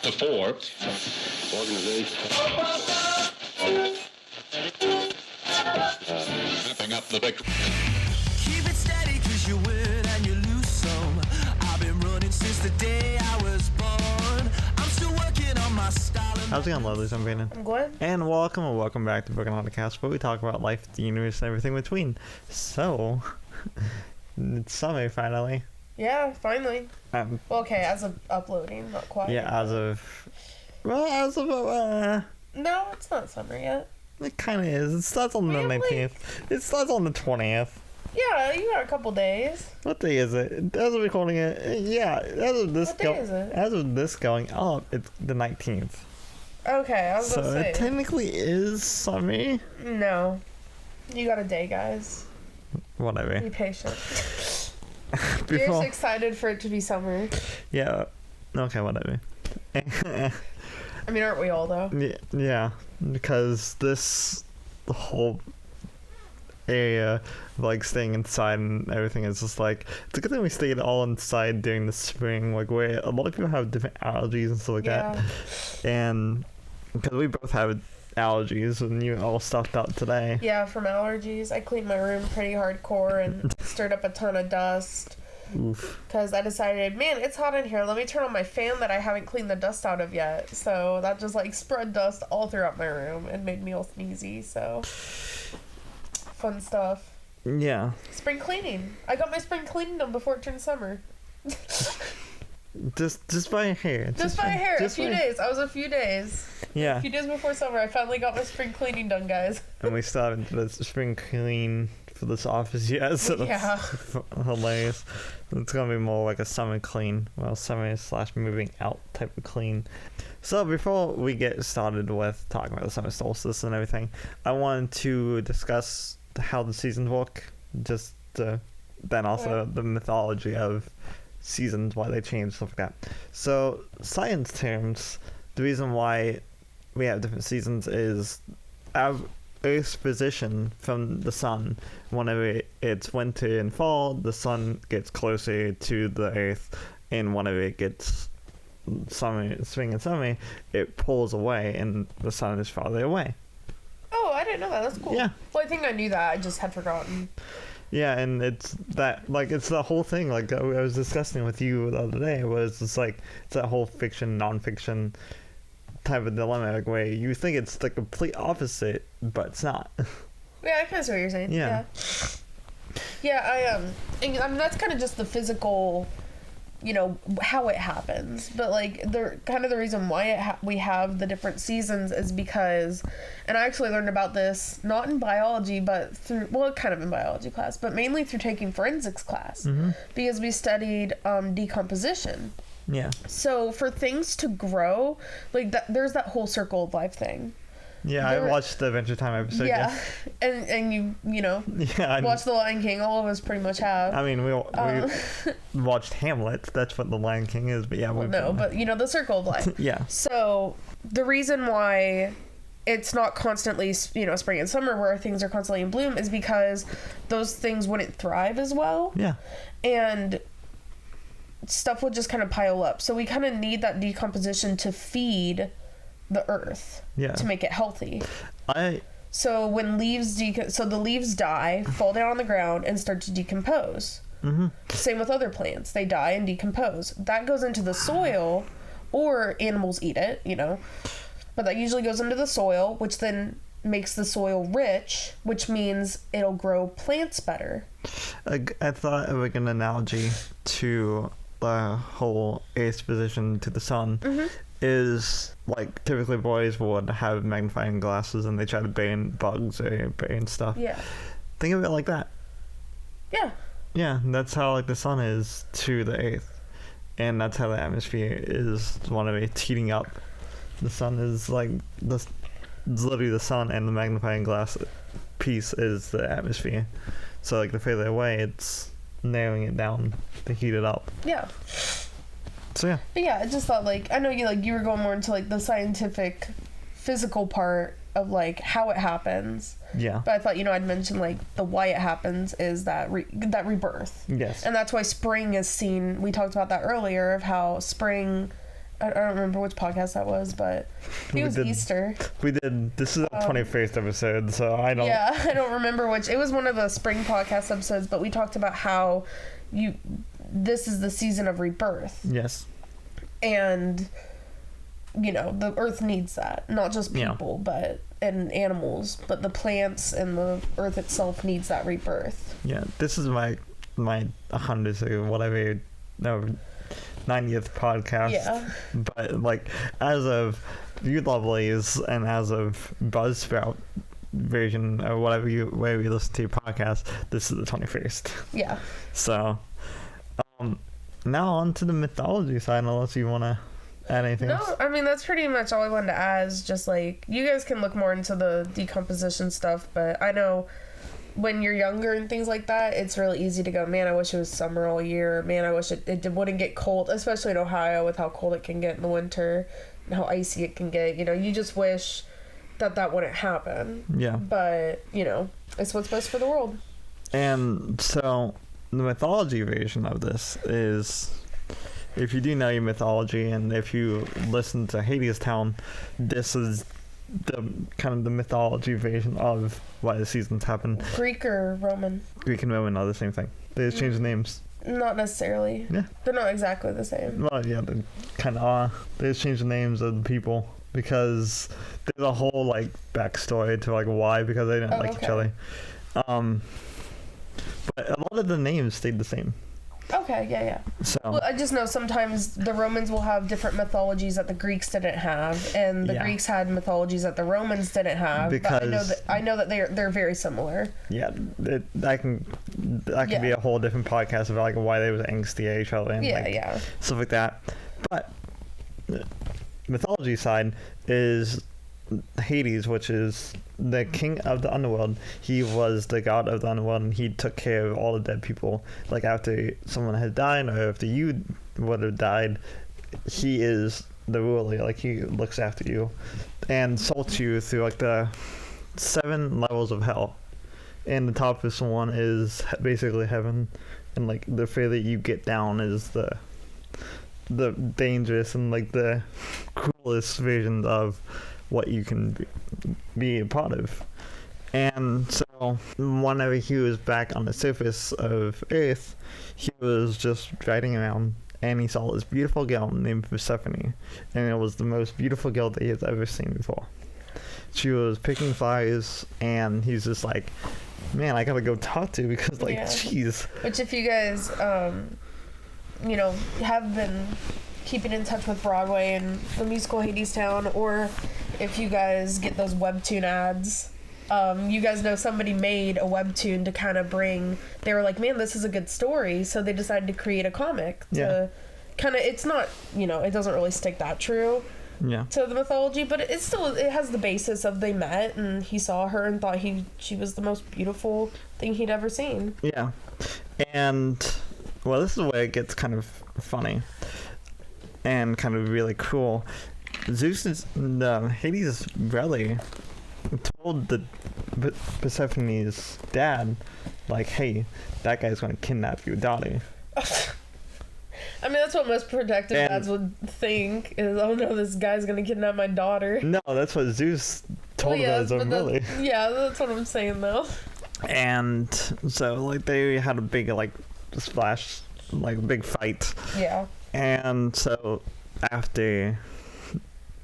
The four. Organization. Wrapping up the big. Keep it steady cause you win and you lose some. I've been running since the day I was born. I'm still working on my style. How's it going, lovelies? I'm Brandon. I'm Gwen. And welcome back to Broken on the Cast, where we talk about life, the universe, and everything between. So, it's summer finally. Yeah, finally. Well, okay, as of uploading, not quite. Yeah, as of No, it's not summer yet. it kind of is. It starts on the Really? 19th. It starts on the 20th. Yeah, you got a couple days. What day is it? As of recording it, yeah. As of this What day is it? As of this going up, it's the 19th. Okay, I was So gonna say. it technically is summer. No. You got a day, guys. Whatever. Be patient. You're Before, just excited for it to be summer. yeah. Okay, whatever. I mean, aren't we all, though? Yeah, because the whole area of like staying inside and everything is just like, it's a good thing we stayed all inside during the spring, like where a lot of people have different allergies and stuff like that, and because we both have allergies and you all stuffed up today. Yeah, from allergies. I cleaned my room pretty hardcore and stirred up a ton of dust. Oof. Because I decided, man, it's hot in here. Let me turn on my fan that I haven't cleaned the dust out of yet. So that just like spread dust all throughout my room and made me all sneezy. So fun stuff. Yeah. Spring cleaning. I got my spring cleaning done before it turned summer. Just by a hair. Just by a hair. just A few by- days. I was a few days. Yeah. A few days before summer, I finally got my spring cleaning done, guys. And we started the spring clean for this office yet, so Yeah. that's hilarious. It's gonna be more like a summer clean, well, summer / moving out type of clean. So before we get started with talking about the summer solstice and everything, I wanted to discuss how the seasons work, then also the mythology of seasons, why they change, stuff like that. So science terms, the reason why we have different seasons is our Earth's position from the sun. Whenever it's winter and fall, the sun gets closer to the Earth, and whenever it gets summer, spring and summer, it pulls away and the sun is farther away. Oh, I didn't know that. That's cool. Yeah. Well, I think I knew that. I just had forgotten. Yeah, and it's that, like, it's the whole thing, like I was discussing with you the other day, was it's like, it's that whole fiction, non-fiction type of dilemma, like, where you think it's the complete opposite, but it's not. Yeah, I kind of see what you're saying. Yeah. Yeah, and I mean, that's kind of just the physical, how it happens. But like, the reason why we have the different seasons is because, and I actually learned about this not in biology, but kind of in biology class, but mainly through taking forensics class, because we studied decomposition. Yeah. So for things to grow, like there's that whole circle of life thing. Yeah, I watched the Adventure Time episode. Yeah, and you Yeah, watched The Lion King. All of us pretty much have. I mean, we watched Hamlet. That's what The Lion King is, but yeah. But the circle of life. Yeah. So the reason why it's not constantly, spring and summer where things are constantly in bloom is because those things wouldn't thrive as well. Yeah. And stuff would just kind of pile up. So we kind of need that decomposition to feed the earth. Yeah. To make it healthy. So when the leaves die, fall down on the ground, and start to decompose. Mm-hmm. Same with other plants. They die and decompose. That goes into the soil, or animals eat it, But that usually goes into the soil, which then makes the soil rich, which means it'll grow plants better. I thought of like an analogy to the whole Earth's position to the sun. Is like typically boys would have magnifying glasses and they try to burn bugs or burn stuff. Yeah. Think of it like that. Yeah. Yeah, that's how like the sun is to the earth, and that's how the atmosphere is. Whenever it's heating up, the sun is like it's literally the sun, and the magnifying glass piece is the atmosphere. So like the further away, it's narrowing it down to heat it up. Yeah. So yeah. But yeah, I just thought I know you were going more into like the scientific, physical part of like how it happens. Yeah. But I thought I'd mention like the why it happens is that that rebirth. Yes. And that's why spring is seen. We talked about that earlier of how spring I don't remember which podcast that was, but I think it was Easter. We did. This is our 21st episode, so I don't. Yeah, I don't remember which. It was one of the spring podcast episodes, but we talked about how this is the season of rebirth. Yes. And, the earth needs that. Not just people, and animals, but the plants and the earth itself needs that rebirth. Yeah, this is my 100th or whatever, no, 90th podcast. Yeah. But, like, as of You Lovelies and as of Buzzsprout version or whatever where we listen to your podcast, this is the 21st. Yeah. So, now on to the mythology side, unless you want to add anything else. No, I mean, that's pretty much all I wanted to add is just, like, you guys can look more into the decomposition stuff, but I know when you're younger and things like that, it's really easy to go, man, I wish it was summer all year. Man, I wish it wouldn't get cold, especially in Ohio with how cold it can get in the winter and how icy it can get. You just wish that wouldn't happen. Yeah. But, it's what's best for the world. And so the mythology version of this is, if you do know your mythology and if you listen to Hades Town, this is the kind of the mythology version of why the seasons happen. Greek or Roman? Greek and Roman are the same thing. They just change the names. Not necessarily. Yeah. They're not exactly the same. Well, yeah, they kind of are. They just change the names of the people because there's a whole, like, backstory to, like, why, because they didn't like each other. But a lot of the names stayed the same. Okay, yeah. So well, I just know sometimes the Romans will have different mythologies that the Greeks didn't have, and the Greeks had mythologies that the Romans didn't have. Because but I know that they're very similar. Yeah, that can be a whole different podcast about, like, why they was angsty at each other and stuff like that. But the mythology side is Hades, which is the king of the underworld. He was the god of the underworld, and he took care of all the dead people. Like, after someone had died, or after you would have died, he is the ruler. Like, he looks after you and salts you through, like, the 7 levels of hell. And the toughest one is basically heaven, and, like, the further you get down is the dangerous and, like, the cruelest version of what you can be a part of. And so whenever he was back on the surface of Earth, he was just riding around and he saw this beautiful girl named Persephone, and it was the most beautiful girl that he had ever seen before. She was picking flowers, and he's just like, man, I gotta go talk to her because, like, jeez. Which, if you guys have been keeping in touch with Broadway and the musical Hades Town, or if you guys get those webtoon ads, you guys know somebody made a webtoon to kind of they were like, man, this is a good story, so they decided to create a comic to kind of, it's not, it doesn't really stick that true to the mythology, but it has the basis of they met and he saw her and thought she was the most beautiful thing he'd ever seen. Yeah. And, well, this is where it gets kind of funny and kind of really cool. Hades' brother told Persephone's dad, like, hey, that guy's going to kidnap your daughter. I mean, that's what most protective dads would think, is, oh no, this guy's going to kidnap my daughter. No, that's what Zeus told about his own brother. Yeah, that's what I'm saying, though. And so, like, they had a big, like, splash, like, big fight. Yeah. And so, after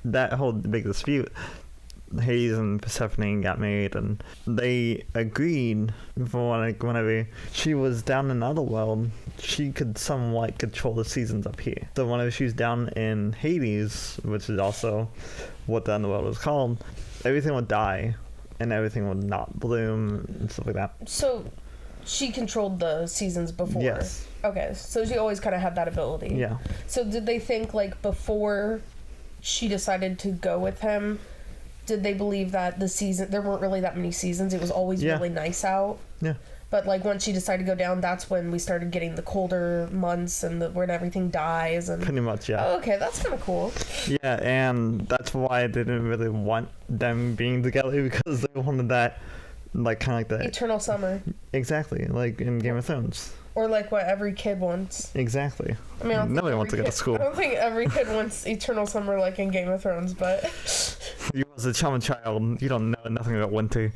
that whole big dispute, Hades and Persephone got married, and they agreed for, like, whenever she was down in the other world, she could somewhat control the seasons up here. So whenever she's down in Hades, which is also what the underworld was called, everything would die and everything would not bloom and stuff like that. So she controlled the seasons before? Yes. Okay, so she always kind of had that ability. Yeah. So did they think, like, before she decided to go with him, did they believe that there weren't really that many seasons? It was always really nice out? Yeah. But, like, once she decided to go down, that's when we started getting the colder months and when everything dies. And pretty much, yeah. Oh, okay, that's kind of cool. Yeah, and that's why I didn't really want them being together, because they wanted that like kind of like that. Eternal summer. Exactly, like in Game of Thrones. Or like what every kid wants. Exactly. I mean, I don't nobody think wants to every go to kid- school. I don't think every kid wants eternal summer like in Game of Thrones, but You as a child, you don't know nothing about winter.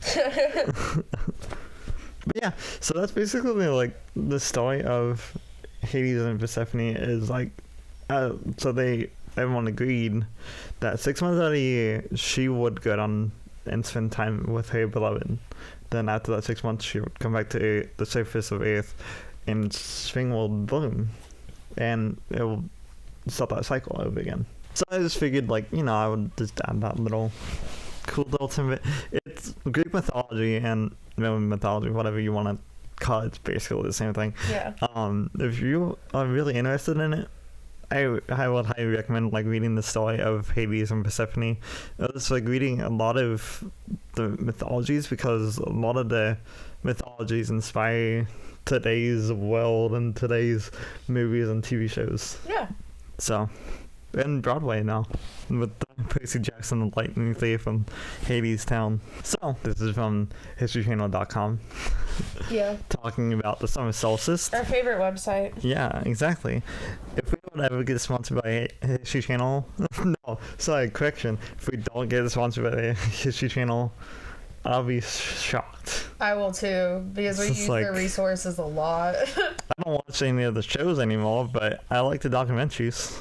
But yeah, so that's basically like the story of Hades and Persephone is like, so everyone agreed that 6 months out of the year she would go down and spend time with her beloved. Then after that 6 months, she would come back to the surface of Earth, and spring will bloom, and it will start that cycle over again. So I just figured, like, I would just add that cool little tidbit. It's Greek mythology and Roman mythology, whatever you want to call it. It's basically the same thing. yeah. If you are really interested in it, I would highly recommend reading the story of Hades and Persephone. It's reading a lot of the mythologies, because a lot of the mythologies inspire today's world and today's movies and TV shows. Yeah. So, and Broadway now with Percy Jackson and Lightning Thief from Hades Town. So this is from HistoryChannel.com. Yeah. Talking about the summer solstice. Our favorite website. Yeah, exactly. If we don't ever get sponsored by History Channel, no, sorry, correction. If we don't get sponsored by History Channel, I'll be shocked. I will too, because we It's use like- their resources a lot. I don't watch any of the shows anymore, but I like the documentaries.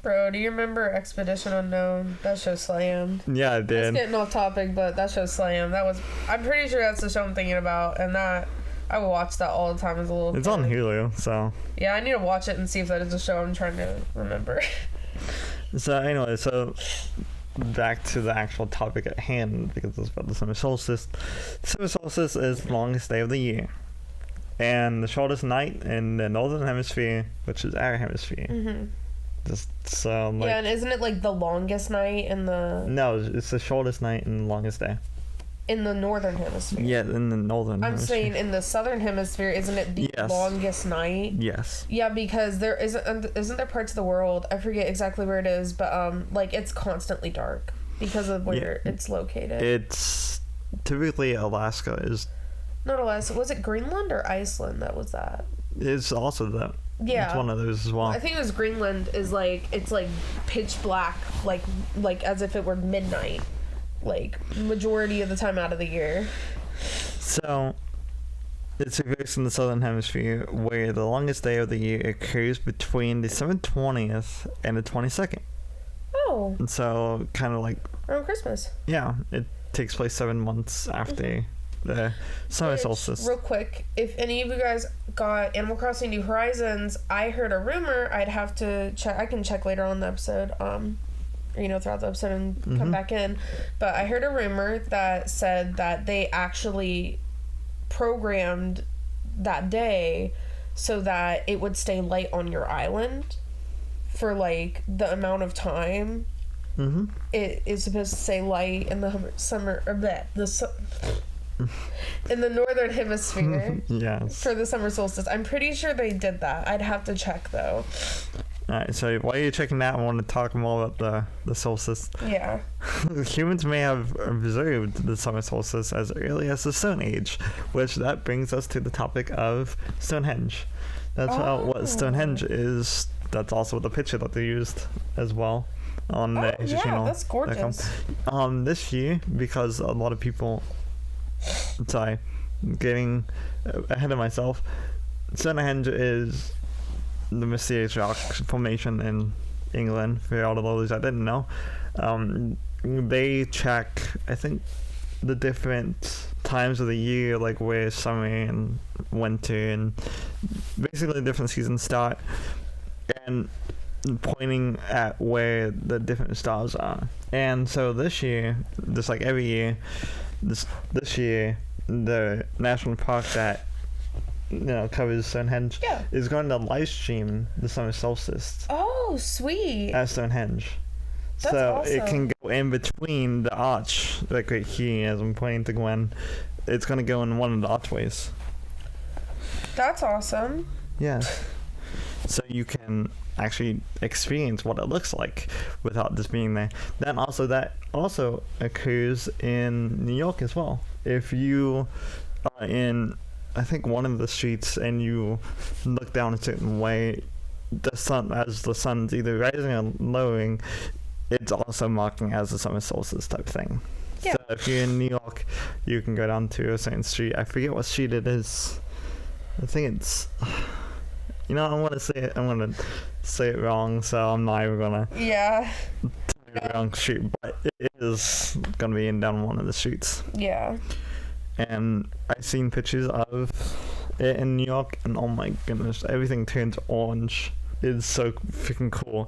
Bro, do you remember Expedition Unknown? That show slammed. Yeah, I It's did. getting off topic, but that show slammed. I'm pretty sure that's the show I'm thinking about, and that I would watch that all the time as a little It's kid. on Hulu, so. Yeah, I need to watch it and see if that is a show I'm trying to remember. So anyway, back to the actual topic at hand, because it's about the summer solstice. Summer solstice is the longest day of the year, and the shortest night in the northern hemisphere, which is our hemisphere. Mm-hmm. Just so Yeah, and isn't it like the longest night in the no, it's the shortest night and the longest day. northern hemisphere? Yeah, in the northern I'm hemisphere. saying in the southern hemisphere, isn't it the Yes. longest night? Yes. Yeah, because there isn't there parts of the world, I forget exactly where it is, but it's constantly dark because of where it's located. It's typically Alaska is. Not Alaska. Was it Greenland or Iceland that was that? It's also that. Yeah. It's one of those as well. I think it was Greenland. Is it's pitch black, like as if it were midnight, like majority of the time out of the year. So, it's occurs in the southern hemisphere, where the longest day of the year occurs between December 20th and the 22nd. Oh, And so, kind of like, around Christmas. yeah, it takes place 7 months after the summer Which, solstice. real quick, if any of you guys got Animal Crossing New Horizons, I heard a rumor. I'd have to check. I can check later on the episode. Throughout the episode and come back in. But I heard a rumor that said that they actually programmed that day so that it would stay light on your island for the amount of time Mm-hmm. it is supposed to stay light in the summer or in the northern hemisphere Yes. for the summer solstice. I'm pretty sure they did that. I'd have to check though. Alright, so while you're checking that, I want to talk more about the solstice. Yeah. Humans may have observed the summer solstice as early as the Stone Age, which that brings us to the topic of Stonehenge. That's what Stonehenge is. That's also the picture that they used as well on the History Channel. That's gorgeous. This year, because a lot of people, sorry, getting ahead of myself, Stonehenge is the mysterious rock formation in England. For all of those that didn't know, they check, I think, the different times of the year, like where summer and winter and basically different seasons start, and pointing at where the different stars are. And so this year, just like every year, this year, the national park that covers Stonehenge is going to live stream the summer solstice Oh, sweet. at Stonehenge. That's so awesome. it can go in between the arch, like right here as I'm pointing to Gwen. It's going to go in one of the archways. That's awesome. Yeah. So you can actually experience what it looks like without just being there. Then also that also occurs in New York as well. If you are in, I think, one of the streets and you look down a certain way, the sun's either rising or lowering, it's also marking as a summer solstice type thing. Yeah. So if you're in New York, you can go down to a certain street. I forget what street it is. I think it's, I want to say it wrong, so I'm not even gonna tell you the wrong street, but it is gonna be in down one of the streets. Yeah. And I've seen pictures of it in New York, and oh my goodness, everything turns orange. It's so freaking cool.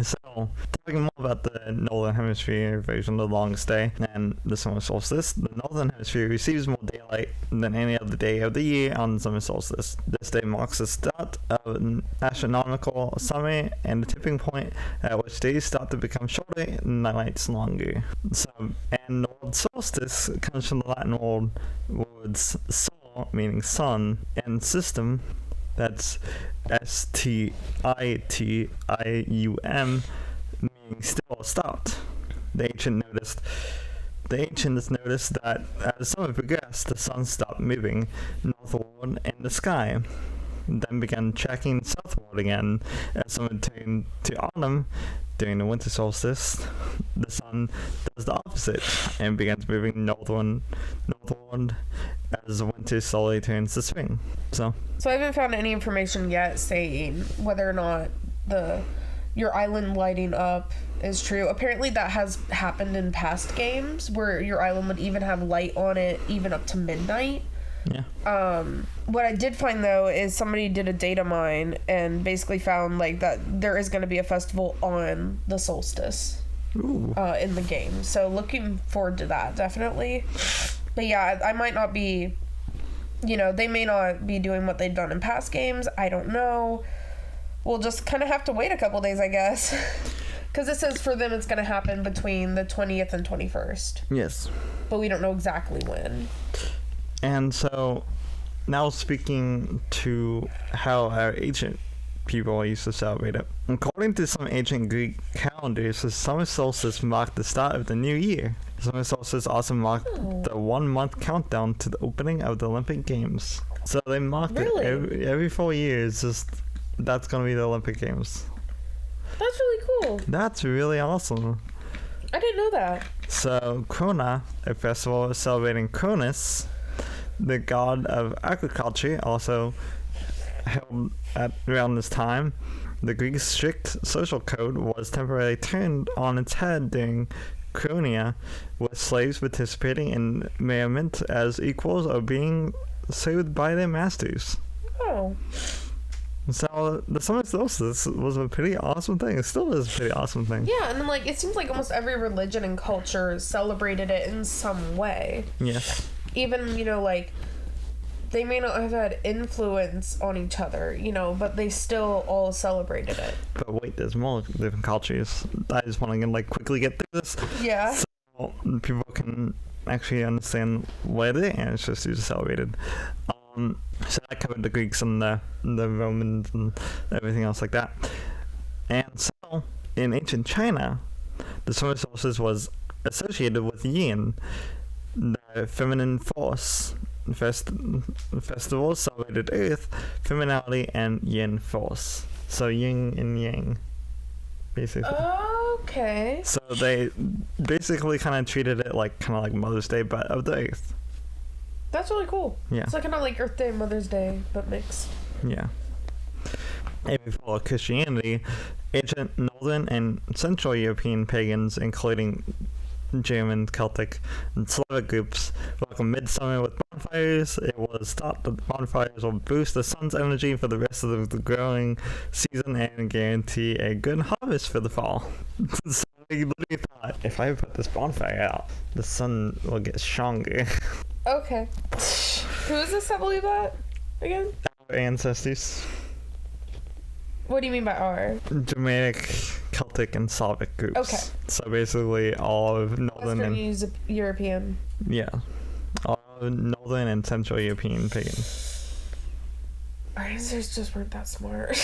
So, talking more about the Northern Hemisphere version of the longest day and the summer solstice, the Northern Hemisphere receives more daylight than any other day of the year on the summer solstice. This day marks the start of an astronomical summer and the tipping point at which days start to become shorter and nights longer. So, and North solstice comes from the Latin words sol, meaning sun, and system, that's S-T-I-T-I-U-M, meaning still or stopped. The ancients noticed that as summer progressed, the sun stopped moving northward in the sky, then began tracking southward again. As summer turned to autumn, during the winter solstice, the sun does the opposite and begins moving northward as the winter slowly turns to spring. So I haven't found any information yet saying whether or not your island lighting up is true. Apparently that has happened in past games where your island would even have light on it even up to midnight. Yeah. What I did find though is somebody did a data mine and basically found like that there is going to be a festival on the solstice in the game. So looking forward to that, definitely. But yeah, I might not be, they may not be doing what they've done in past games. I don't know. We'll just kind of have to wait a couple days, I guess. Because it says for them it's going to happen between the 20th and 21st. Yes. But we don't know exactly when. And so, now speaking to how our ancient people used to celebrate it. According to some ancient Greek calendars, the summer solstice marked the start of the new year. The summer solstice also marked the 1 month countdown to the opening of the Olympic Games. So they marked it every 4 years. That's going to be the Olympic Games. That's really cool. That's really awesome. I didn't know that. So, Krona, a festival celebrating Cronus, the god of agriculture, also held at around this time. The Greek strict social code was temporarily turned on its head during Cronia, with slaves participating in merriment as equals or being served by their masters. Oh. So the summer solstice was a pretty awesome thing. It still is a pretty awesome thing. Yeah, and then it seems like almost every religion and culture celebrated it in some way. Yes. Even, they may not have had influence on each other, but they still all celebrated it. But wait, there's more different cultures. I just want to quickly get through this. Yeah. So people can actually understand where their ancestors celebrated. So I covered the Greeks and the Romans and everything else like that. And so, in ancient China, the summer solstice was associated with yin, the feminine force. Festival celebrated earth, femininity, and yin force. So yin and yang, basically. Okay. So they basically kind of treated it like Mother's Day, but of the earth. That's really cool. Yeah. So kind of like Earth Day, Mother's Day, but mixed. Yeah. And before Christianity, ancient Northern and Central European pagans, including German, Celtic, and Slavic groups, welcomed midsummer with bonfires. It was thought that bonfires will boost the sun's energy for the rest of the growing season and guarantee a good harvest for the fall. So we literally thought, if I put this bonfire out, the sun will get stronger. Okay. Who is this that believe that again? Our ancestors. What do you mean by our? Germanic, Celtic, and Slavic groups. Okay. So basically all of Northern and European. Yeah. All of Northern and Central European pagans. Our ancestors just weren't that smart.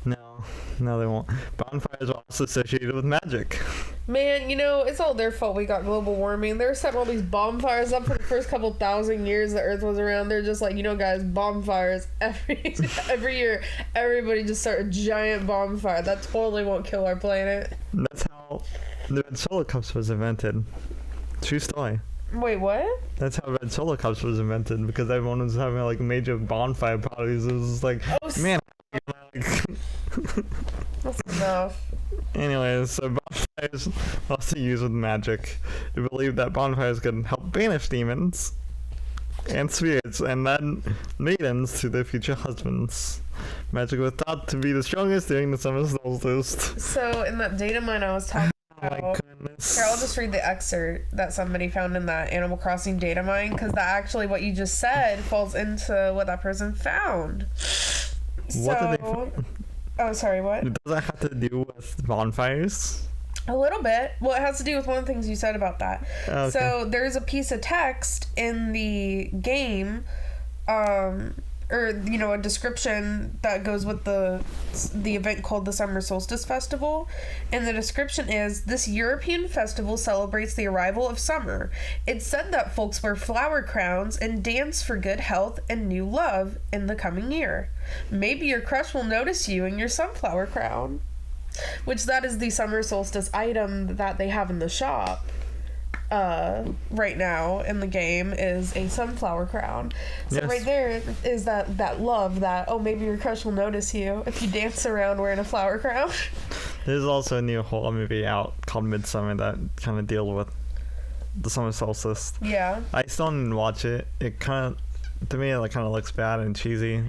No. No, they won't. Bonfires are also associated with magic. Man, it's all their fault we got global warming. They're setting all these bonfires up for the first couple thousand years the Earth was around. They're just like, guys, bonfires every year. Everybody just start a giant bonfire. That totally won't kill our planet. That's how the red solo cups was invented. True story. Wait, what? That's how red solo cups was invented, because everyone was having like major bonfire parties. It was just like, man. That's enough. Anyways, so bonfires also used with magic. They believe that bonfires can help banish demons and spirits and then maidens to their future husbands. Magic was thought to be the strongest during the summer solstice. So in that data mine I was talking Oh my about, goodness. here, I'll just read the excerpt that somebody found in that Animal Crossing data mine, because that actually what you just said falls into what that person found. What did they find? Oh, sorry, what? Does that have to do with bonfires? A little bit. Well, it has to do with one of the things you said about that. Okay. So there's a piece of text in the game, or a description that goes with the event called the Summer Solstice Festival, and the description is, this European festival celebrates the arrival of summer. It's said that folks wear flower crowns and dance for good health and new love in the coming year. Maybe your crush will notice you in your sunflower crown, which that is the Summer Solstice item that they have in the shop right now in the game, is a sunflower crown. So Yes. right there is that love that, maybe your crush will notice you if you dance around wearing a flower crown. There's also a new horror movie out called Midsummer that kind of deals with the summer solstice. Yeah. I still didn't watch it. It kind of, to me, it kind of looks bad and cheesy.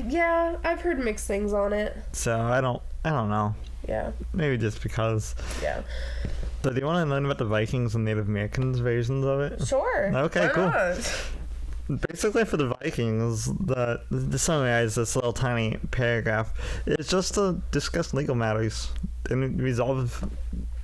Yeah, I've heard mixed things on it. So I don't know. Yeah. Maybe just because. Yeah. So do you want to learn about the Vikings and Native Americans versions of it? Sure. Okay, Why cool. not? Basically, for the Vikings, the summarize this little tiny paragraph. It's just to discuss legal matters and resolve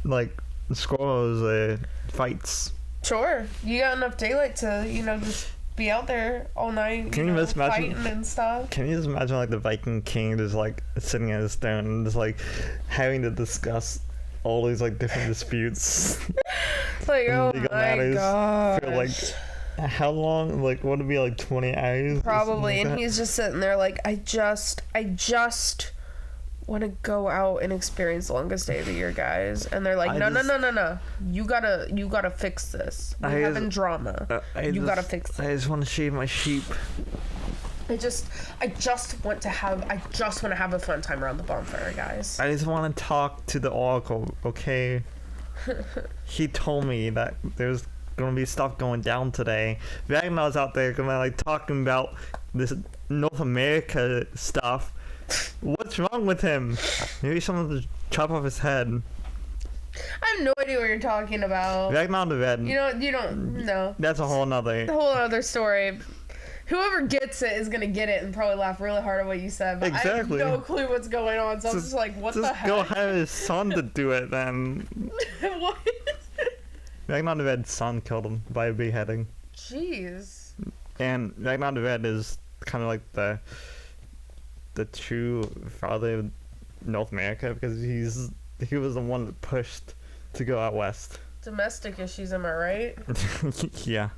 like squabbles or fights. Sure. You got enough daylight to, just be out there all night, Can you just imagine- fighting and stuff. Can you just imagine like the Viking king just like sitting at his throne and just like having to discuss all these like different disputes Like, oh legal my matters god. for like how long? Like, would it be like 20 hours? or Probably, something and like that? he's just sitting there like, I just want to go out and experience the longest day of the year, guys. And they're like, I no. You gotta fix this. We're having drama. You gotta fix it. I just want to shave my sheep. I just want to have a fun time around the bonfire, guys. I just want to talk to the Oracle, okay? He told me that there's gonna be stuff going down today. Ragnar's out there gonna like talking about this North America stuff. What's wrong with him? Maybe someone just chop off his head. I have no idea what you're talking about. Ragnar the Red. You don't know. That's a whole nother. A whole other story. Whoever gets it is gonna get it and probably laugh really hard at what you said. But Exactly. I have no clue what's going on, so I'm just like, what the Just heck? go hire his son to do it then. What? Ragnar the Red's son killed him by a beheading. Jeez. And Ragnar the Red is kind of like the true father of North America, because he was the one that pushed to go out west. Domestic issues, am I right? Yeah.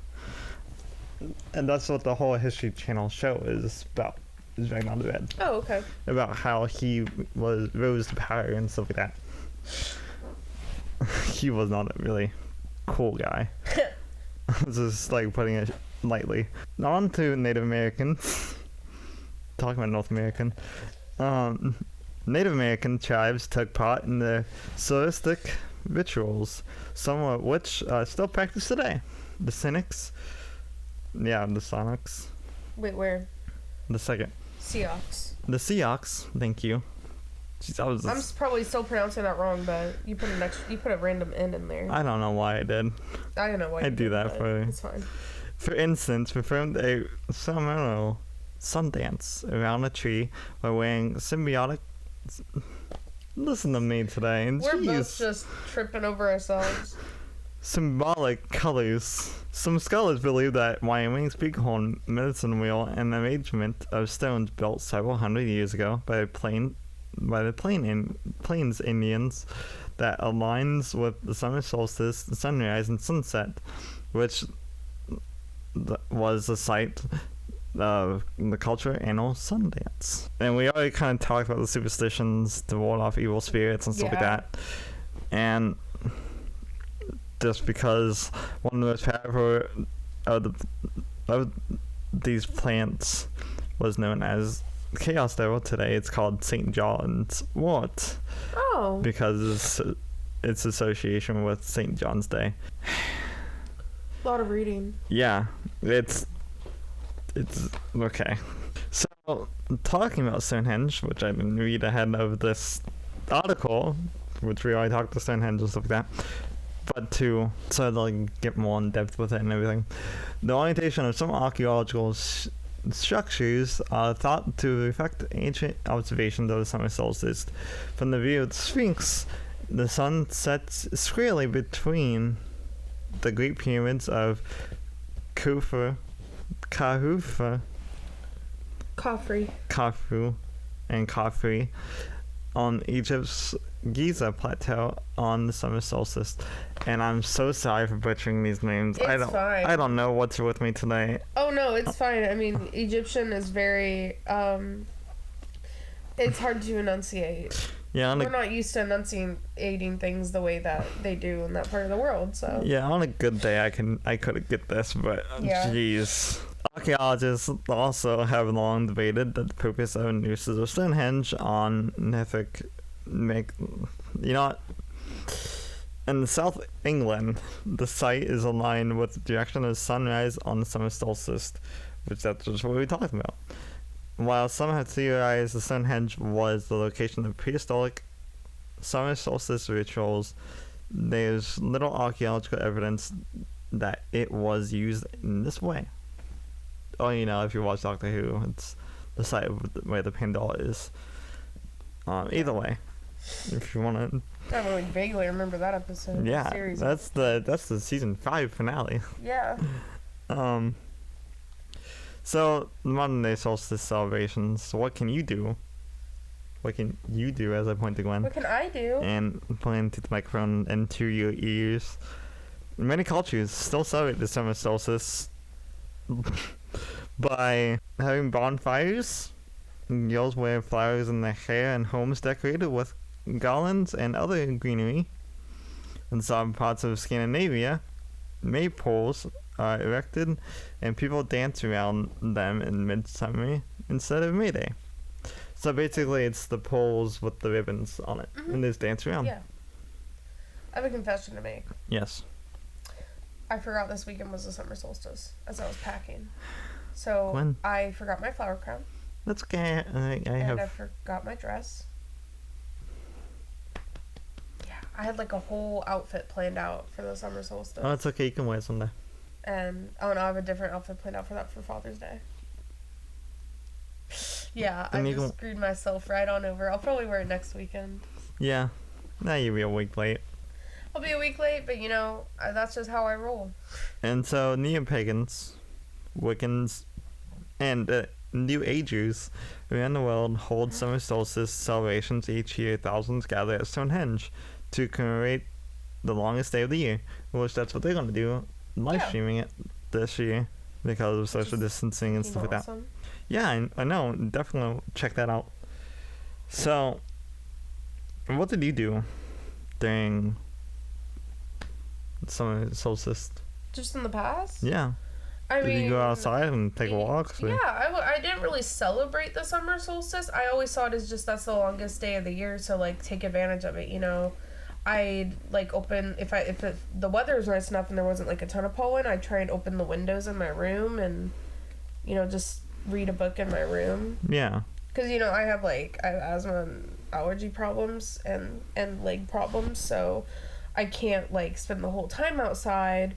And that's what the whole History Channel show is about, is Ragnar the Red. Oh, okay. About how he rose to power and stuff like that. He was not a really cool guy. Just like putting it lightly. Now on to Native Americans. Talking about North American. Native American tribes took part in the solstice rituals, some of which are still practiced today. The Cynics. Yeah, the Sonics. Wait, where? The second. Seahawks. The Seahawks. Thank you. Jeez, I was I'm probably still pronouncing that wrong, but you put a random N in there. I don't know why I did. I don't know why. I you do did, that but for- It's fine. For instance, performed a ceremonial sun dance around a tree by wearing symbiotic. Listen to me today, and We're both jeez, just tripping over ourselves. symbolic colors. Some scholars believe that Wyoming's bighorn medicine wheel and arrangement of stones built several hundred years ago by by the Plains Indians that aligns with the summer solstice, the sunrise, and sunset, which was the site of the cultural annual Sundance. And we already kind of talked about the superstitions to ward off evil spirits and stuff like that. And just because one of the most powerful of these plants was known as Chaos Devil, today it's called St. John's wort. Oh. Because its association with St. John's Day. A lot of reading. Yeah, it's okay. So, talking about Stonehenge, which I didn't read ahead of this article, which we already talked to Stonehenge and stuff like that, but to sort of like get more in depth with it and everything, the orientation of some archaeological structures are thought to reflect ancient observations of the summer solstice. From the view of the Sphinx, the sun sets squarely between the Great Pyramids of Khufu and Khafre on Egypt's Giza Plateau on the summer solstice. And I'm so sorry for butchering these names. It's fine. I don't know what's with me today. Oh no, it's fine. I mean, Egyptian is very it's hard to enunciate. Yeah, we're not used to enunciating things the way that they do in that part of the world, so. Yeah, on a good day I could get this, but jeez. Archaeologists also have long debated that the purpose of nooses of Stonehenge on Nethic in South England, the site is aligned with the direction of sunrise on the summer solstice, which that's just what we were talking about. While some have theorized the Stonehenge was the location of prehistoric summer solstice rituals, there's little archaeological evidence that it was used in this way. Or, if you watch Doctor Who, it's the site where the Pandora is. Either way, if you want to... I really vaguely remember that episode. Yeah, series. that's the season 5 finale. Yeah. So, modern day solstice celebrations, what can you do? What can you do, as I point to Gwen? What can I do? And point to the microphone into your ears. Many cultures still celebrate the summer solstice by having bonfires. Girls wear flowers in their hair and homes decorated with garlands and other greenery. In some parts of Scandinavia, maypoles are erected and people dance around them in midsummer instead of May Day. So basically it's the poles with the ribbons on it, and there's dance around. Yeah. I have a confession to make. Yes. I forgot this weekend was the summer solstice as I was packing. So When? I forgot my flower crown. That's okay. I forgot my dress. Yeah, I had like a whole outfit planned out for the summer solstice. Oh, it's okay. You can wear it someday. And I have a different outfit planned out for that for Father's Day. Yeah, I just screwed myself right on over. I'll probably wear it next weekend. Yeah. Now you'll be a week late. I'll be a week late, but that's just how I roll. And so neo-pagans, Wiccans, and New Agers around the world hold summer solstice celebrations each year. Thousands gather at Stonehenge to commemorate the longest day of the year, which that's what they're going to do, live streaming it this year because of social distancing and stuff like that. Yeah, I know. Definitely check that out. So, what did you do during summer solstice? Just in the past? Yeah. Did you go outside and take walks? Yeah, I didn't really celebrate the summer solstice. I always saw it as just that's the longest day of the year, so like take advantage of it. I'd like open if the weather was nice enough and there wasn't like a ton of pollen, I'd try and open the windows in my room and just read a book in my room. Yeah. Because I have asthma and allergy problems and leg problems, so I can't spend the whole time outside.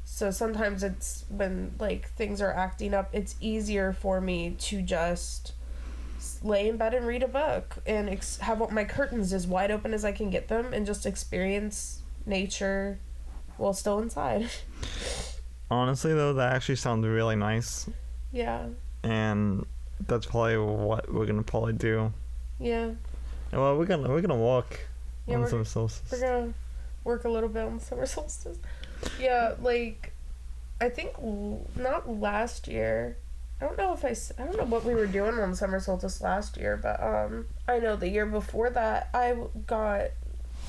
So sometimes it's when things are acting up, it's easier for me to just lay in bed and read a book and have my curtains as wide open as I can get them and just experience nature while still inside. Honestly, though, that actually sounds really nice. Yeah. And that's probably what we're gonna do. Yeah. Well, we're gonna walk on we're Summer Solstice. gonna work a little bit on the Summer Solstice. Yeah, like, I think not last year. I don't know what we were doing on Summer Solstice last year, but I know the year before that I got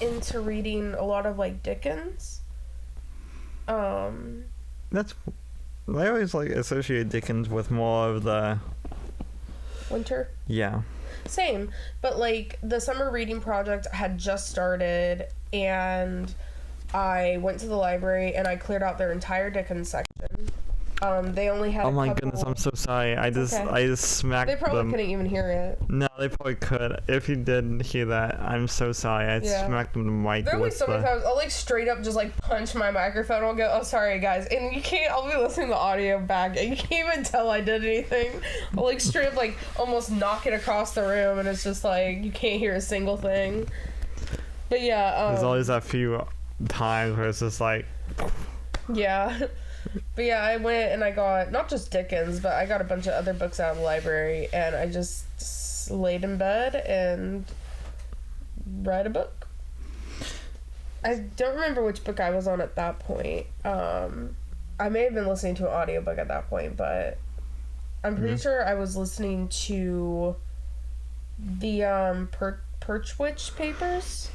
into reading a lot of like Dickens. That's I always like associate Dickens with more of the winter. Yeah. Same, but like the summer reading project had just started, and I went to the library and I cleared out their entire Dickens section. They only had. Oh my goodness! I'm so sorry. I just smacked them. They probably couldn't even hear it. No, they probably could. If you did hear that, I'm so sorry. I smacked them right. There will be so many times I'll like straight up just like punch my microphone. I'll go, "Oh, sorry guys," and you can't. I'll be listening to the audio back, and you can't even tell I did anything. I'll like straight up like almost knock it across the room, and it's just like you can't hear a single thing. But yeah, there's always that few times where it's just like. Yeah. But yeah, I went and I got, not just Dickens, but I got a bunch of other books out of the library, and I just laid in bed and read a book. I don't remember which book I was on at that point. I may have been listening to an audiobook at that point, but I'm pretty sure I was listening to the Perchwich Papers.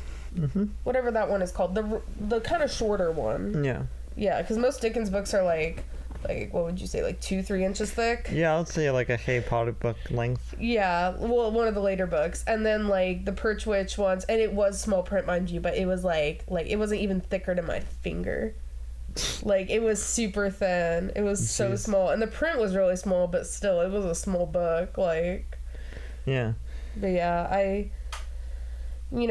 Whatever that one is called. The kind of shorter one. Yeah. Yeah, because most Dickens books are like what would you say, like 2-3 inches thick? Yeah, I would say like a Harry Potter book length. Yeah, well, one of the later books, and then like the Perchwich ones, and it was small print, mind you, but it was like it wasn't even thicker than my finger. Like it was super thin. It was so small, and the print was really small, but still, it was a small book. Like. Yeah. But yeah, I live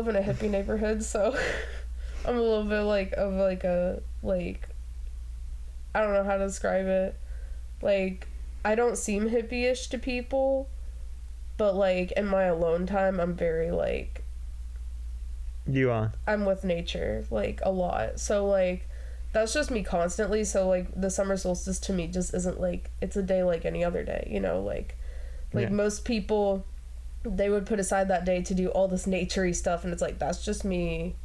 in a hippie neighborhood, so. I'm a little bit I don't know how to describe it. Like, I don't seem hippie-ish to people, but like in my alone time, I'm very like. You are. I'm with nature, like a lot. So like, that's just me constantly. So like, the summer solstice to me just isn't like, it's a day like any other day, you know, like most people, they would put aside that day to do all this nature-y stuff, and it's like, that's just me.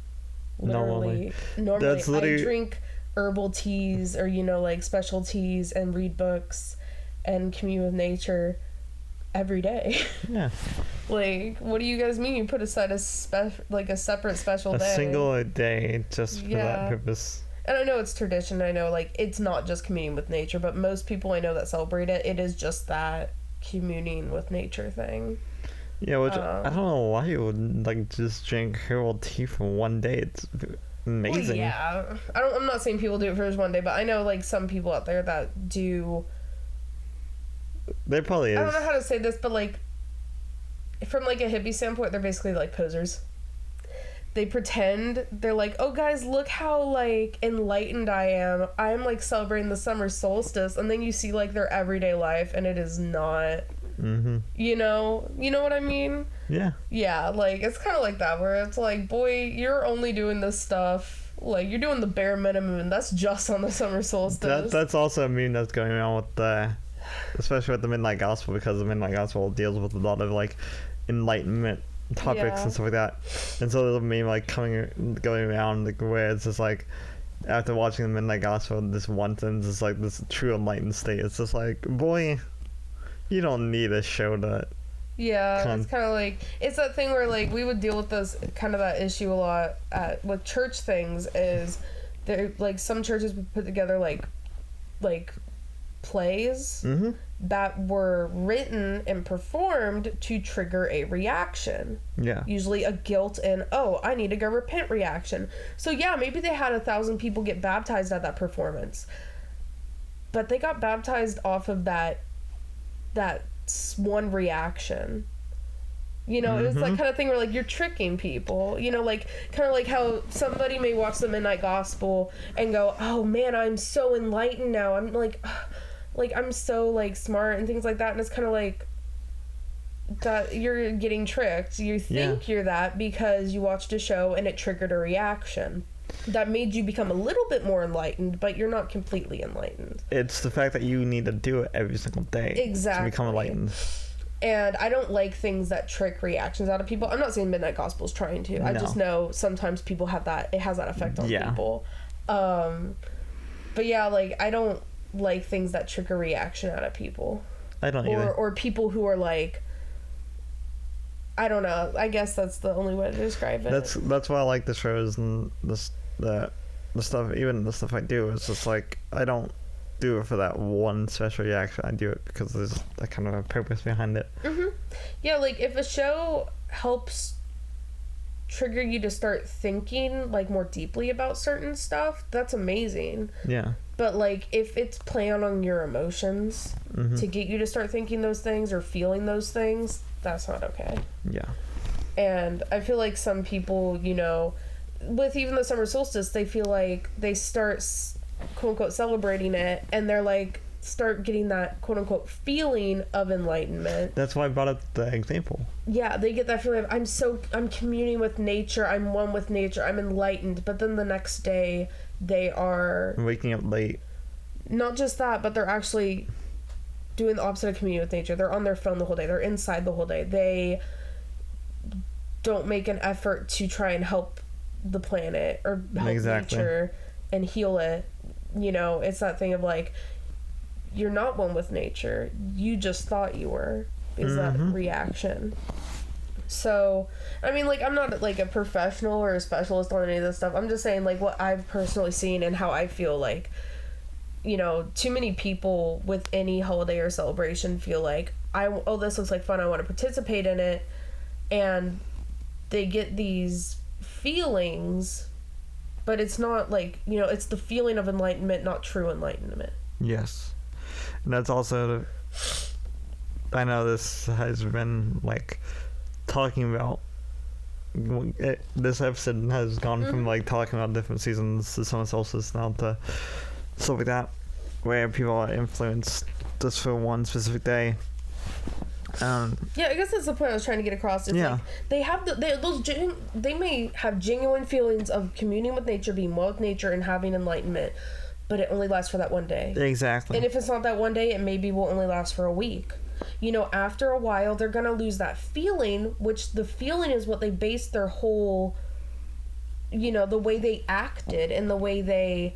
Normally, I drink herbal teas or like special teas and read books and commune with nature every day. Yeah. Like, what do you guys mean? You put aside a separate special day? A single day just for that purpose. And I know it's tradition. I know like it's not just communing with nature, but most people I know that celebrate it, it is just that communing with nature thing. Yeah, which I don't know why you would like just drink herbal tea for one day. It's amazing. Well, yeah, I'm not saying people do it for just one day, but I know like some people out there that do. There probably is. I don't know how to say this, but like, from like a hippie standpoint, they're basically like posers. They pretend they're like, oh guys, look how like enlightened I am. I'm like celebrating the summer solstice, and then you see like their everyday life, and it is not. You know what I mean? Yeah. Yeah, like it's kind of like that where it's like, boy, you're only doing this stuff like you're doing the bare minimum, and that's just on the summer solstice. That's also a meme that's going around with especially with the Midnight Gospel, because the Midnight Gospel deals with a lot of like enlightenment topics and stuff like that. And so there's a meme like going around like where it's just like, after watching the Midnight Gospel, this one sentence is like this true enlightened state. It's just like, boy, you don't need to show that. Yeah, it's kind of like, it's that thing where like we would deal with this kind of that issue a lot with church things, is there like some churches would put together like plays that were written and performed to trigger a reaction. Yeah. Usually a guilt and, oh, I need to go repent reaction. So yeah, maybe they had 1,000 people get baptized at that performance, but they got baptized off of that one reaction. You know, it's that kind of thing where like you're tricking people, you know, like kind of like how somebody may watch the Midnight Gospel and go, oh man, I'm so enlightened now, I'm like I'm so like smart and things like that, and it's kind of like that you're getting tricked. You think you're that because you watched a show and it triggered a reaction that made you become a little bit more enlightened, but you're not completely enlightened. It's the fact that you need to do it every single day to become enlightened. And I don't like things that trick reactions out of people. I'm not saying Midnight Gospel's trying to. I just know sometimes people have that. It has that effect on people. But yeah, like, I don't like things that trick a reaction out of people. I don't either. Or people who are like, I don't know. I guess that's the only way to describe it. That's why I like the shows and the stuff. Even the stuff I do, it's just like I don't do it for that one special reaction. I do it because there's a kind of a purpose behind it. Yeah, like if a show helps trigger you to start thinking like more deeply about certain stuff, that's amazing. Yeah. But like if it's playing on your emotions to get you to start thinking those things or feeling those things, that's not okay. Yeah. And I feel like some people, you know, with even the Summer Solstice, they feel like they start quote unquote celebrating it and they're like start getting that quote unquote feeling of enlightenment. That's why I brought up the example. Yeah, they get that feeling of I'm communing with nature, I'm one with nature, I'm enlightened, but then the next day they are waking up late. Not just that, but they're actually doing the opposite of communing with nature. They're on their phone the whole day, they're inside the whole day, they don't make an effort to try and help the planet or help nature and heal it. You know, it's that thing of like, you're not one with nature, you just thought you were, is that reaction. So I mean, like, I'm not like a professional or a specialist on any of this stuff. I'm just saying like what I've personally seen and how I feel like, you know, too many people with any holiday or celebration feel like this looks like fun, I want to participate in it, and they get these feelings, but it's not like, you know, it's the feeling of enlightenment, not true enlightenment. Yes. And that's also I know this has been like talking about this episode has gone from like talking about different seasons to Summer Solstice now to stuff like that, where people are influenced just for one specific day. Yeah, I guess that's the point I was trying to get across. It's like they have they may have genuine feelings of communing with nature, being one with nature, and having enlightenment, but it only lasts for that one day. Exactly. And if it's not that one day, it maybe will only last for a week. You know, after a while, they're gonna lose that feeling, which the feeling is what they base their whole, you know, the way they acted and the way they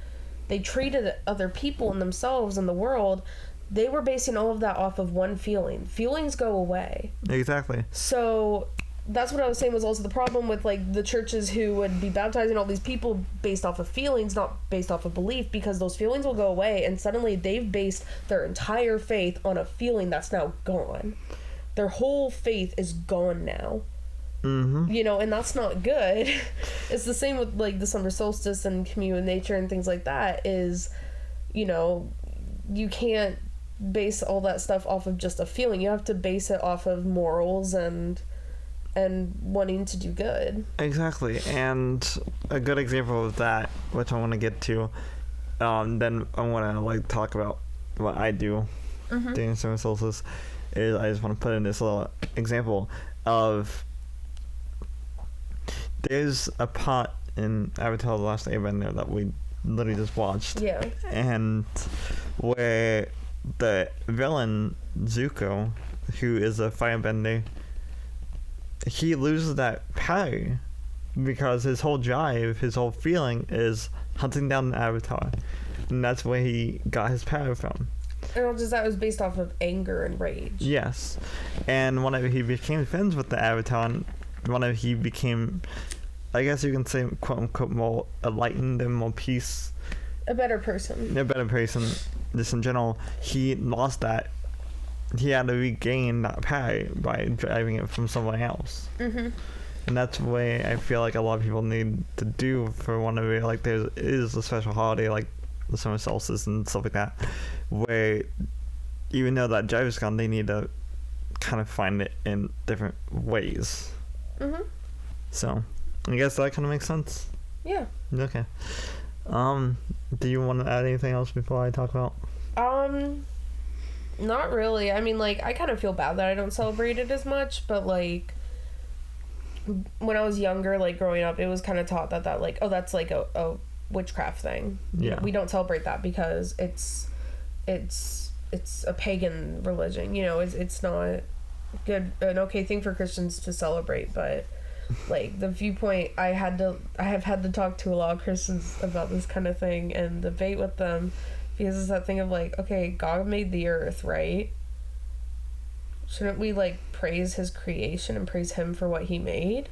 treated other people and themselves and the world. They were basing all of that off of one feeling. Feelings go away. Exactly. So that's what I was saying was also the problem with like the churches who would be baptizing all these people based off of feelings, not based off of belief, because those feelings will go away and suddenly they've based their entire faith on a feeling that's now gone. Their whole faith is gone now. You know, and that's not good. It's the same with like the Summer Solstice and commune with nature and things like that is, you know, you can't base all that stuff off of just a feeling. You have to base it off of morals and wanting to do good. Exactly. And a good example of that, which I want to get to, then I want to like talk about what I do during Summer Solstice, is I just want to put in this little example of there's a part in Avatar: The Last Airbender that we literally just watched. Yeah. And where the villain Zuko, who is a firebender, he loses that power because his whole drive, his whole feeling is hunting down the Avatar, and that's where he got his power from. And just that was based off of anger and rage. Yes. And whenever he became friends with the Avatar, whenever he became, I guess you can say, quote unquote, more enlightened and more peace, a better person, just in general, he lost that. He had to regain that power by driving it from someone else. And that's the way I feel like a lot of people need to do for whenever like there is a special holiday like the Summer Solstice and stuff like that, where even though that drive is gone, they need to kind of find it in different ways. So I guess that kind of makes sense. Yeah. Okay. Do you want to add anything else before I talk about? Not really. I mean, like, I kind of feel bad that I don't celebrate it as much, but like when I was younger, like growing up, it was kind of taught that like, oh, that's like a witchcraft thing. Yeah. We don't celebrate that because it's a pagan religion. You know, it's not an okay thing for Christians to celebrate, but like the viewpoint I have had to talk to a lot of Christians about this kind of thing and debate with them, because it's that thing of like, okay, God made the earth, right? Shouldn't we like praise his creation and praise him for what he made?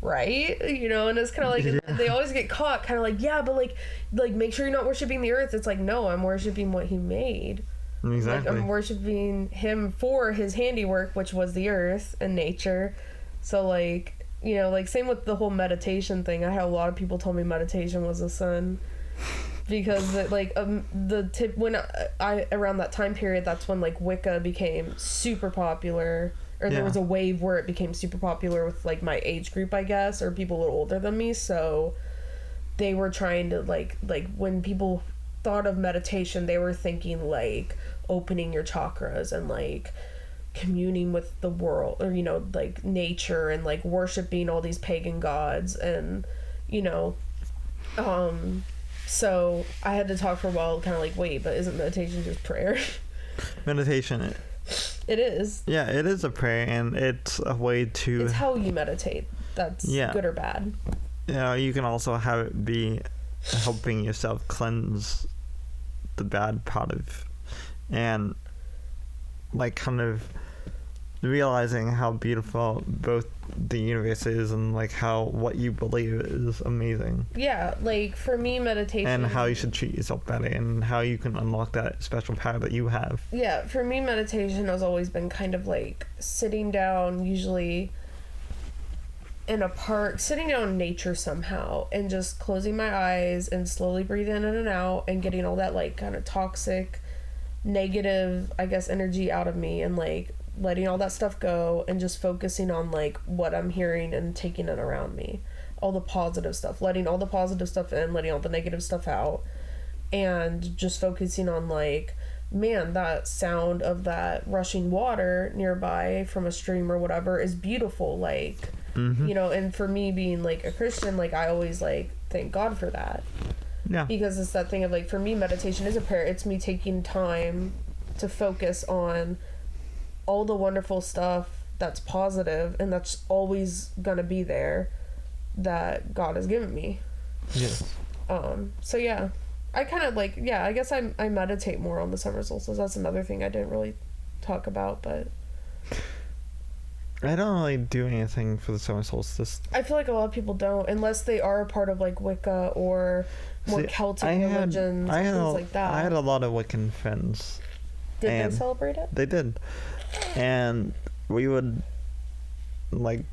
Right? You know, and it's kind of like, Yeah. they always get caught kind of like, yeah, but like make sure you're not worshiping the earth. It's like, no, I'm worshiping what he made. Exactly. Like, I'm worshiping him for his handiwork, which was the earth and nature. So like, you know, like same with the whole meditation thing. I had a lot of people told me meditation was a sin, because when I around that time period, that's when like Wicca became super popular, or there Yeah. was a wave where it became super popular with like my age group, I guess, or people a little older than me. So they were trying to like when people thought of meditation, they were thinking like opening your chakras and like communing with the world, or you know, like nature, and like worshiping all these pagan gods, and you know, so I had to talk for a while, kind of like, wait, but isn't meditation just prayer? Meditation. It is. Yeah, it is a prayer, and it's a way to. It's how you meditate. That's good or bad. You know, you can also have it be helping yourself cleanse the bad part of, and like kind of realizing how beautiful both the universe is, and like how what you believe is amazing. Yeah, like for me, meditation. And how you should treat yourself better, and how you can unlock that special power that you have. Yeah, for me, meditation has always been kind of like sitting down, usually in a park, sitting down in nature somehow, and just closing my eyes and slowly breathing in and out, and getting all that like kind of toxic, negative, I guess, energy out of me, and like letting all that stuff go, and just focusing on like what I'm hearing and taking it around me, all the positive stuff, letting all the positive stuff in, letting all the negative stuff out, and just focusing on like, man, that sound of that rushing water nearby from a stream or whatever is beautiful, like, you know. And for me, being like a Christian, like I always like thank God for that. Yeah. Because it's that thing of like, for me, meditation is a prayer. It's me taking time to focus on all the wonderful stuff that's positive and that's always gonna be there that God has given me. Yes. So yeah, I kind of like, yeah, I guess I meditate more on the summer solstice. That's another thing I didn't really talk about, but I don't really do anything for the summer solstice. I feel like a lot of people don't, unless they are a part of like Wicca or more Celtic religions, things like that. I had a lot of Wiccan friends. Did they celebrate it? They did. And we would, like,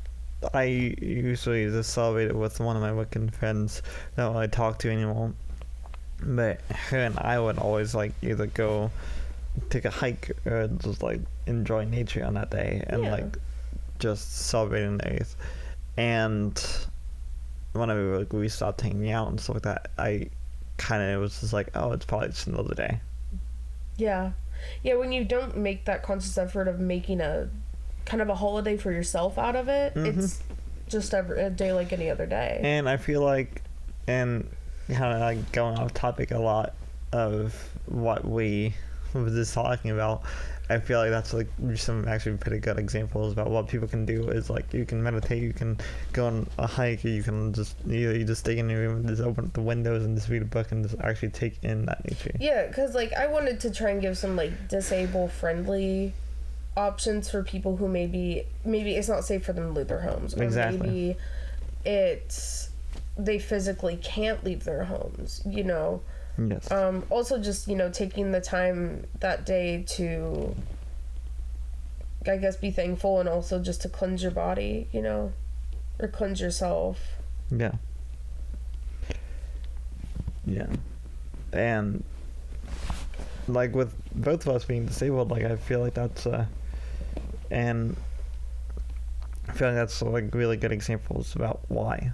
I usually just celebrate it with one of my Wiccan friends that I talk to anymore. But her and I would always, like, either go take a hike or just, like, enjoy nature on that day and, like, just celebrating the earth. And whenever like, we stopped hanging out and stuff like that, I kind of was just like, oh, it's probably just another day. Yeah. Yeah, when you don't make that conscious effort of making a kind of a holiday for yourself out of it, it's just a day like any other day. And I feel like, and kind of like going off topic a lot of what we were just talking about, I feel like that's like some actually pretty good examples about what people can do. Is like you can meditate, you can go on a hike, or you can just you just stay in your room and just open up the windows and just read a book and just actually take in that nature. Yeah, because like I wanted to try and give some like disabled friendly options for people who maybe it's not safe for them to leave their homes, or maybe they physically can't leave their homes, you know. Yes. Also just, you know, taking the time that day to, I guess, be thankful, and also just to cleanse your body, you know, or cleanse yourself. Yeah. Yeah. And like with both of us being disabled, like I feel like that's and I feel like that's like really good examples about why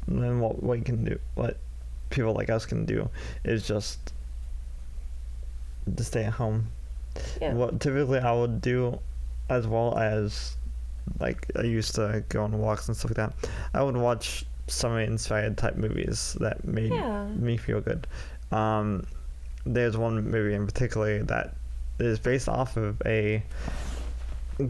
and what we can do, what people like us can do is just to stay at home. Yeah. What typically I would do, as well as like I used to go on walks and stuff like that, I would watch summer inspired type movies that made me feel good. There's one movie in particular that is based off of a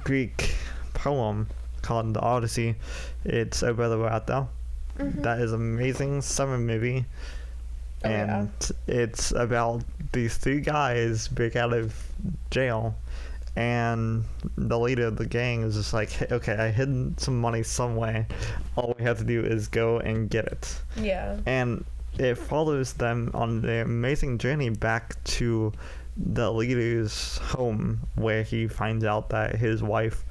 Greek poem called The Odyssey. It's O Brother Where Art Thou. That is an amazing summer movie. Oh, And it's about these three guys break out of jail, and the leader of the gang is just like, "Hey, okay, I hid some money somewhere. All we have to do is go and get it." Yeah. And it follows them on their amazing journey back to the leader's home, where he finds out that his wife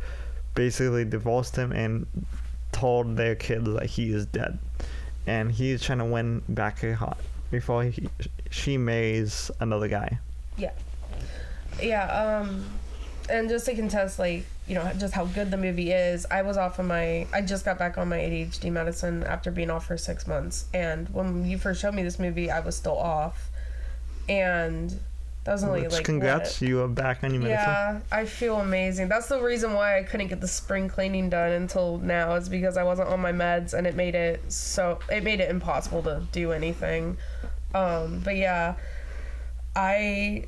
basically divorced him and told their kids that he is dead, and he's trying to win back her heart before she marries another guy. Yeah. And just to contest, like, you know, just how good the movie is, I just got back on my ADHD medicine after being off for 6 months, and when you first showed me this movie, I was still off, and that was only like, congrats, you are back on your medicine. Yeah, I feel amazing. That's the reason why I couldn't get the spring cleaning done until now, is because I wasn't on my meds, and it made it impossible to do anything. But yeah, I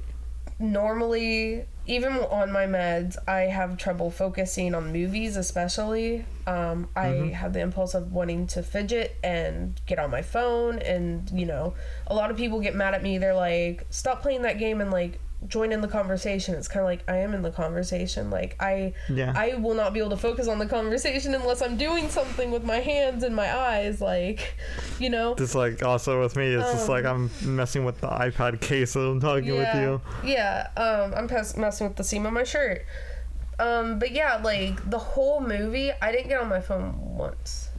normally, even on my meds, I have trouble focusing on movies, especially. I have the impulse of wanting to fidget and get on my phone, and, you know, a lot of people get mad at me. They're like, stop playing that game and, like, join in the conversation. It's kind of like, I am in the conversation. Like, I will not be able to focus on the conversation unless I'm doing something with my hands and my eyes, like, you know. Just like also with me, it's just like I'm messing with the iPad case and I'm talking with you. Yeah, I'm messing with the seam of my shirt. But yeah, like, the whole movie, I didn't get on my phone once.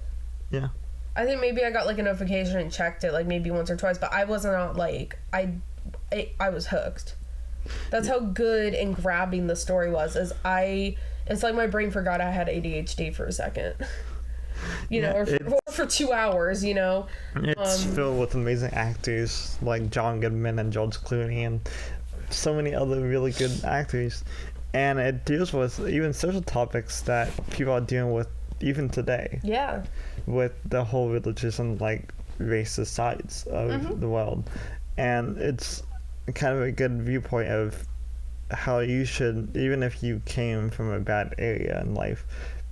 Yeah. I think maybe I got, like, a notification and checked it, like, maybe once or twice, but I wasn't, like, I was hooked. That's how good and grabbing the story was. It's like my brain forgot I had ADHD for a second. You know, or for 2 hours, you know. It's filled with amazing actors like John Goodman and George Clooney and so many other really good actors. And it deals with even social topics that people are dealing with even today. Yeah. With the whole religious and, like, racist sides of the world. And it's kind of a good viewpoint of how you should, even if you came from a bad area in life,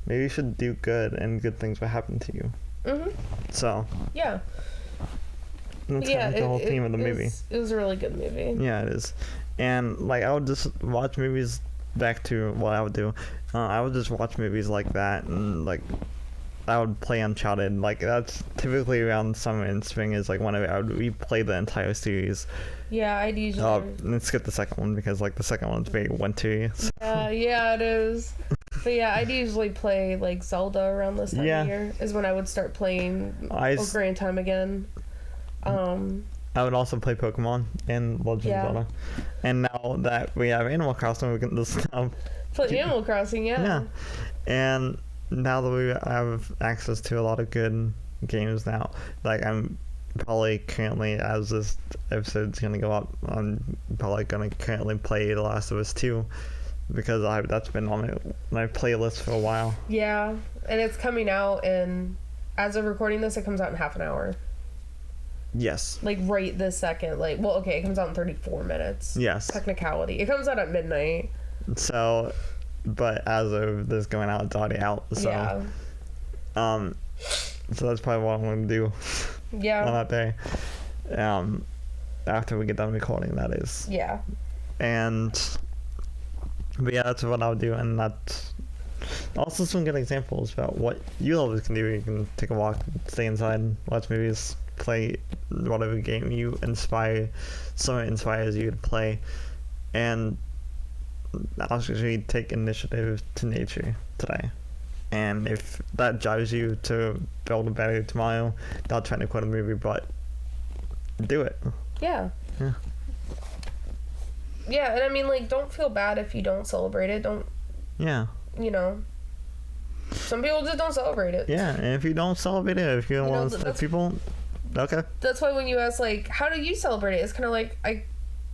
maybe you should do good and good things will happen to you. So yeah, that's kind of the whole theme of the movie. It was a really good movie. Yeah, it is. And, like, I would just watch movies, back to what I would do, I would just watch movies like that, and, like, I would play Uncharted. Like, that's typically around summer and spring is, like, whenever I would replay the entire series. Yeah, I'd usually... Let's skip the second one, because, like, the second one's very wintry. So. Yeah, it is. But yeah, I'd usually play, like, Zelda around this time of year, is when I would start playing Ocarina of Time again. I would also play Pokemon and Legend of Zelda. And now that we have Animal Crossing, we can just play Animal Crossing, Yeah. And now that we have access to a lot of good games now, like, I'm probably currently, as this episode's gonna go up, I'm probably gonna currently play The Last of Us 2, because that's been on my playlist for a while. Yeah, and it's coming out in, as of recording this, it comes out in half an hour. Yes. Like, right this second. Like, well, okay, it comes out in 34 minutes. Yes. Technicality. It comes out at midnight. So, but as of this going out, it's already out. So, yeah. So that's probably what I'm going to do. Yeah. On that day. After we get done recording, that is. Yeah. But yeah, that's what I'll do, and that's also some good examples about what you always can do. You can take a walk, stay inside, watch movies, play whatever game someone inspires you to play, and I'll actually take initiative to nature today. And if that drives you to build a better tomorrow, not trying to quit a movie, but do it. Yeah. Yeah, and I mean, like, don't feel bad if you don't celebrate it. Don't. Yeah. You know. Some people just don't celebrate it. Yeah, and if you don't celebrate it, if you don't want to people, okay. That's why when you ask, like, how do you celebrate it? It's kind of like, I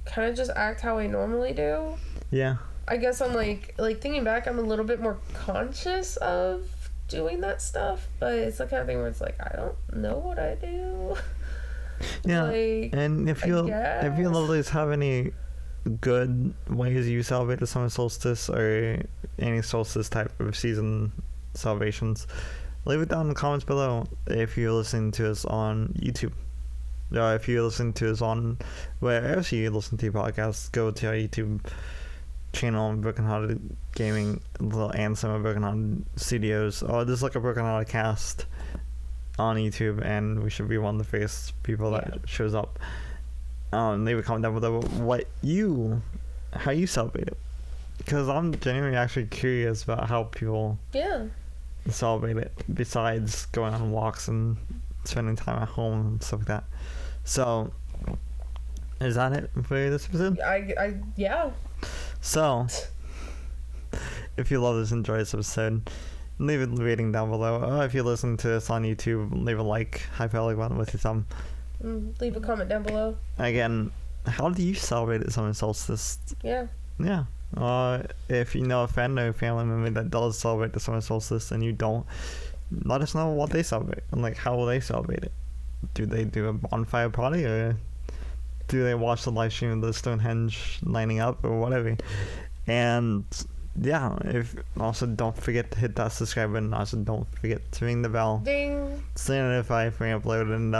kind of just act how I normally do. Yeah. I guess I'm like thinking back, I'm a little bit more conscious of doing that stuff, but it's the kind of thing where it's like, I don't know what I do. Yeah. Like, and if you always have any good ways you celebrate the summer solstice or any solstice type of season celebrations, leave it down in the comments below. If you're listening to us on YouTube, or if you're listening to us on wherever you listen to your podcasts, go to our YouTube channel, Broken Hearted Gaming, and some of Broken Hearted Studios, or just look at Broken Hearted Cast on YouTube, and we should be one of the first people that shows up. Leave a comment down below how you celebrate it, because I'm genuinely actually curious about how people celebrate it besides going on walks and spending time at home and stuff like that. So is that it for this episode? Yeah. So if you love this, enjoy this episode, leave a rating down below, or if you listen to us on YouTube, leave a like, hyperlink button with your thumb. Leave a comment down below. Again, how do you celebrate the summer solstice? Yeah. If you know a friend or a family member that does celebrate the summer solstice and you don't, let us know what they celebrate and like how will they celebrate it. Do they do a bonfire party, or do they watch the live stream of the Stonehenge lining up, or whatever? And yeah, if also don't forget to hit that subscribe button. Also don't forget to ring the bell. Ding. Stay notified if we upload. And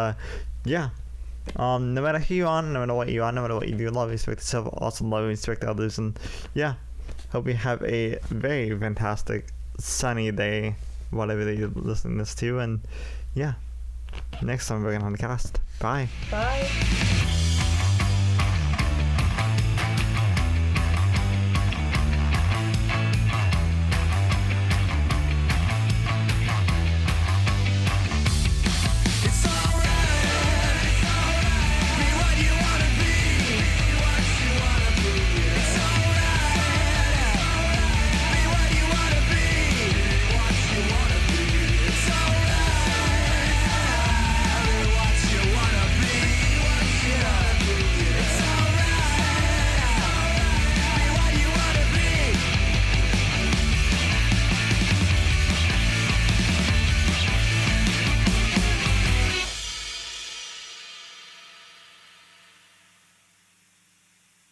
no matter who you are, no matter what you are, no matter what you do, love, respect yourself, also love and respect others. And hope you have a very fantastic sunny day, whatever that you're listening this to. And next time we're gonna on the cast. Bye.